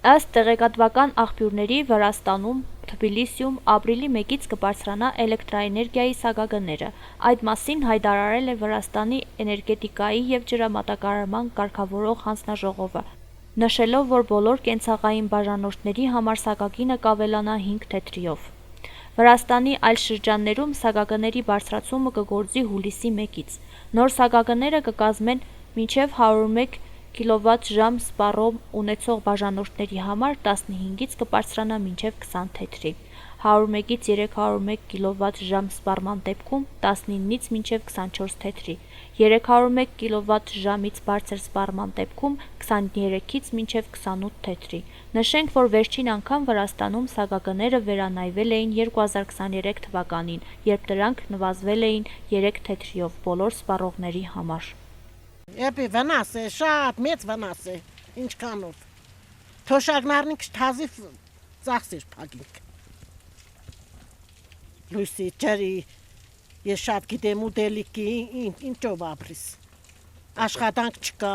Ըստ տեղեկատվական աղբյուրների, Վրաստանում Թբիլիսիում ապրիլի 1-ից կբարձրանա էլեկտրաէներգիայի սակագները։ Այդ մասին հայտարարել է Վրաստանի էներգետիկայի և ջրամատակարարման կարգավորող հանձնաժողովը, նշելով, որ բոլոր կենցաղային բաժանորդների համար սակագինը կավելանա 5 թեթրիով։ Վրաստանի այլ շրջաններում սակագների բարձրացումը կգործի հուլիսի 1-ից։ Նոր սակագները կկազմեն մինչև 101 կՎտ. սպառում ունեցող բաժանորդների համար 15-ից կբարձրանա մինչև 20 թեթրի, 101-ից 301 կՎտ. սպառման դեպքում 19-ից մինչև 24 թեթրի, 301 կՎտ.-ից բարձր սպառման դեպքում 23-ից մինչև 28 թեթրի։ Նշենք, որ վերջին անգամ Վրաստանում սակագները վերանայվել էին 2023 թվականին, երբ դրանք նվազվել էին 3 թեթրիով բոլոր սպառողների համար։ Էպի վնաս է, շատ մեծ վնաս է, ինչքանով։ Թոշակներն քշթազի ծախսեր փակինք։ Լույսի ջրի, ես շատ գիտեմ ուտելիքի, ինչով ապրիս։ Աշխատանք չկա։